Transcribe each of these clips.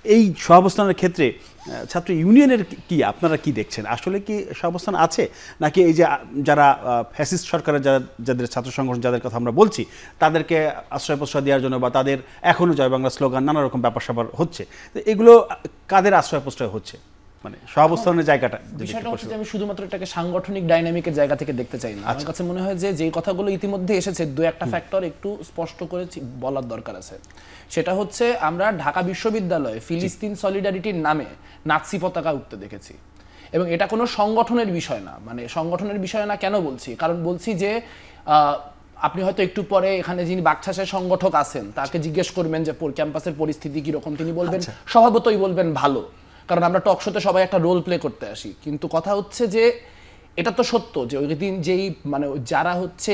এই সহাবস্থানের ক্ষেত্রে ছাত্র ইউনিয়নের কি আপনারা কি দেখছেন? আসলে কি সহাবস্থান আছে, নাকি এই যে যারা ফ্যাসিস্ট সরকারের যাদের ছাত্র সংগঠন যাদের কথা আমরা বলছি তাদেরকে আশ্রয় প্রশ্রয় দেওয়ার জন্য বা তাদের এখনো জয় বাংলা স্লোগান নানা রকম ব্যাপার স্যাপার হচ্ছে, তো এগুলো কাদের আশ্রয় প্রশ্রয় হচ্ছে? মানে সহাবস্থানের জায়গাটা বিষয়টা হচ্ছে যে আমি শুধুমাত্র এটাকে সাংগঠনিক ডাইনামিকের জায়গা থেকে দেখতে চাই না। আমার কাছে মনে হয় যে যেই কথাগুলো ইতিমধ্যে এসেছে দু একটা ফ্যাক্টর একটু স্পষ্ট করে বলার দরকার আছে। সেটা হচ্ছে আমরা ঢাকা বিশ্ববিদ্যালয়ে ফিলিস্তিন সলিডারিটির নামে নাৎসি পতাকা উঠতে দেখেছি, এবং এটা কোনো সংগঠনের বিষয় না। মানে সংগঠনের বিষয় না কেন বলছি? কারণ বলছি যে আপনি হয়তো একটু পরে এখানে যিনি বাকছাসের সংগঠক আছেন তাকে জিজ্ঞেস করবেন যে ক্যাম্পাসের পরিস্থিতি কিরকম, তিনি বলবেন স্বভাবতই বলবেন ভালো, কারণ আমরা টক শোতে সবাই একটা রোল প্লে করতে আসি। কিন্তু কথা হচ্ছে যে এটা তো সত্য যে ওই দিন যেই মানে যারা হচ্ছে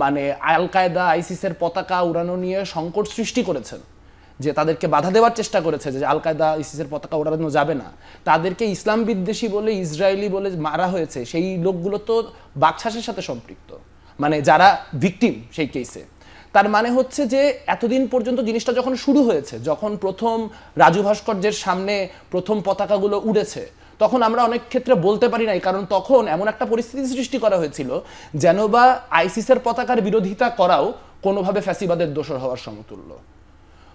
মানে আল কায়দা আইসিসের পতাকা উড়ানো নিয়ে সংকট সৃষ্টি করেছেন, যে তাদেরকে বাধা দেওয়ার চেষ্টা করেছে যে আল কায়দা আইসিসের পতাকা উড়ানো যাবে না, তাদেরকে ইসলাম বিদ্বেষী বলে ইসরায়েলি বলে মারা হয়েছে, সেই লোকগুলো তো বাকছাসের সাথে সম্পৃক্ত, মানে যারা ভিকটিম সেই কেসে। তার মানে হচ্ছে যে এতদিন পর্যন্ত জিনিসটা যখন শুরু হয়েছে, যখন প্রথম রাজু ভাস্কর্যের সামনে প্রথম পতাকাগুলো উড়েছে, তখন আমরা অনেক ক্ষেত্রে বলতে পারি নাই, কারণ তখন এমন একটা পরিস্থিতি সৃষ্টি করা হয়েছিল যেন বা আইসিসের পতাকার বিরোধিতা করাও কোনোভাবে ফ্যাসিবাদের দোষর হওয়ার সমতুল্য।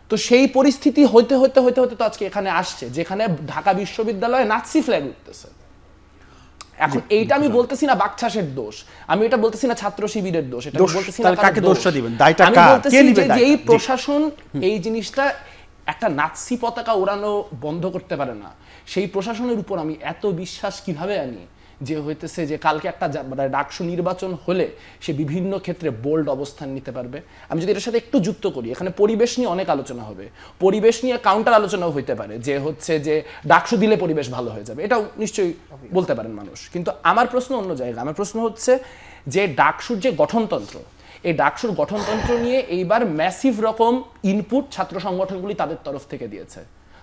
তো সেই পরিস্থিতি হইতে হইতে হইতে হইতে তো আজকে এখানে আসছে যেখানে ঢাকা বিশ্ববিদ্যালয়ে নাৎসি ফ্ল্যাগ উঠতেছে। এখন এইটা আমি বলতেছি না বাকছাসের দোষ, আমি এটা বলতেছি না ছাত্র শিবিরের দোষ, এটা বলতেছি না কাকে দোষটা দিবেন, দায়টা কার, কে নিবে দায়? এই প্রশাসন এই জিনিসটা একটা নাৎসি পতাকা ওড়ানো বন্ধ করতে পারে না, সেই প্রশাসনের উপর আমি এত বিশ্বাস কিভাবে আনি যে হইতেছে যে কালকে একটা ডাকসু নির্বাচন হলে সে বিভিন্ন ক্ষেত্রে বোল্ড অবস্থান নিতে পারবে। আমি যদি এটার সাথে একটু যুক্ত করি, এখানে পরিবেশ নিয়ে অনেক আলোচনা হবে, পরিবেশ নিয়ে কাউন্টার আলোচনাও হইতে পারে যে হচ্ছে যে ডাকসু দিলে পরিবেশ ভালো হয়ে যাবে, এটাও নিশ্চয়ই বলতে পারেন মানুষ। কিন্তু আমার প্রশ্ন অন্য জায়গা, আমার প্রশ্ন হচ্ছে যে ডাকসুর যে গঠনতন্ত্র, এই ডাকসুর গঠনতন্ত্র নিয়ে এইবার ম্যাসিভ রকম ইনপুট ছাত্র সংগঠনগুলি তাদের তরফ থেকে দিয়েছে।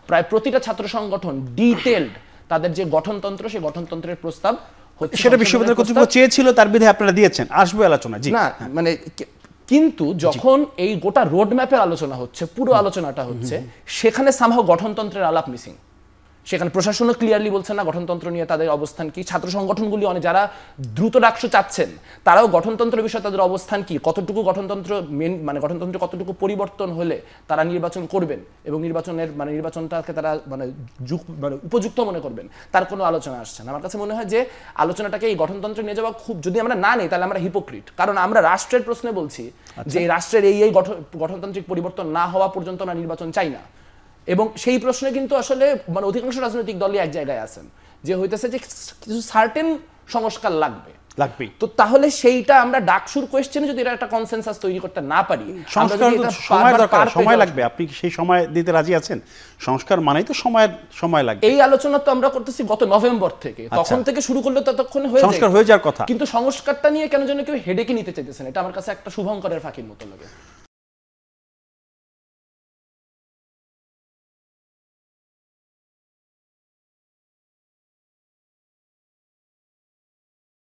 প্রায় প্রতিটা ছাত্র সংগঠন ডিটেইলড তাদের যে গঠনতন্ত্র, সেই গঠনতন্ত্রের প্রস্তাব হচ্ছে, সেটা বিশ্ববিদ্যালয় কর্তৃপক্ষ চেয়েছিল, তার বিধায় আপনারা দিয়েছেন, আসবে আলোচনা জি না মানে। কিন্তু যখন এই গোটা রোড ম্যাপের আলোচনা হচ্ছে, পুরো আলোচনাটা হচ্ছে, সেখানে সামহাও গঠনতন্ত্রের আলাপ মিসিং। সেখানে প্রশাসনও ক্লিয়ারলি বলছে না গঠনতন্ত্র নিয়ে তাদের অবস্থান কি, ছাত্র সংগঠনগুলি অনেক যারা দ্রুত ডাকসু চাচ্ছেন তারাও গঠনতন্ত্রের বিষয়ে তাদের অবস্থান কি, কতটুকু গঠনতন্ত্র মানে গঠনতন্ত্রে কতটুকু পরিবর্তন হলে তারা নির্বাচন করবেন এবং নির্বাচনের মানে নির্বাচনটাকে তারা মানে উপযুক্ত মনে করবেন, তার কোনো আলোচনা আসছে না। আমার কাছে মনে হয় যে আলোচনাটাকে এই গঠনতন্ত্রে নিয়ে যাওয়া খুব, যদি আমরা না নিই তাহলে আমরা হিপোক্রিট, কারণ আমরা রাষ্ট্রের প্রশ্নে বলছি যে রাষ্ট্রের এই গঠনতান্ত্রিক পরিবর্তন না হওয়া পর্যন্ত আমরা নির্বাচন চাই না, এবং সেই প্রশ্নে কিন্তু আসলে মানে অধিকাংশ রাজনৈতিক দলই এক জায়গায় আছেন যে হইতেছে যে কিছু সার্টেন সংস্কার লাগবে। তো তাহলে সেইটা আমরা ডাকসুর কোয়েশ্চেনে যদি এটা একটা কনসেনসাস তৈরি করতে না পারি, সময় লাগবে। আপনি কি সেই সময় দিতে রাজি আছেন? সংস্কার মানেই তো সময় লাগবে। এই আলোচনা তো আমরা করতেছি গত নভেম্বর থেকে, তখন থেকে শুরু করলে ততক্ষণে সংস্কার হয়ে যাওয়ার কথা, কিন্তু সংস্কারটা নিয়ে কেন যেন কেউ হেডেকে নিতে চাইতেছেন, এটা আমার কাছে একটা শুভঙ্করের ফাঁকির মতো লাগে।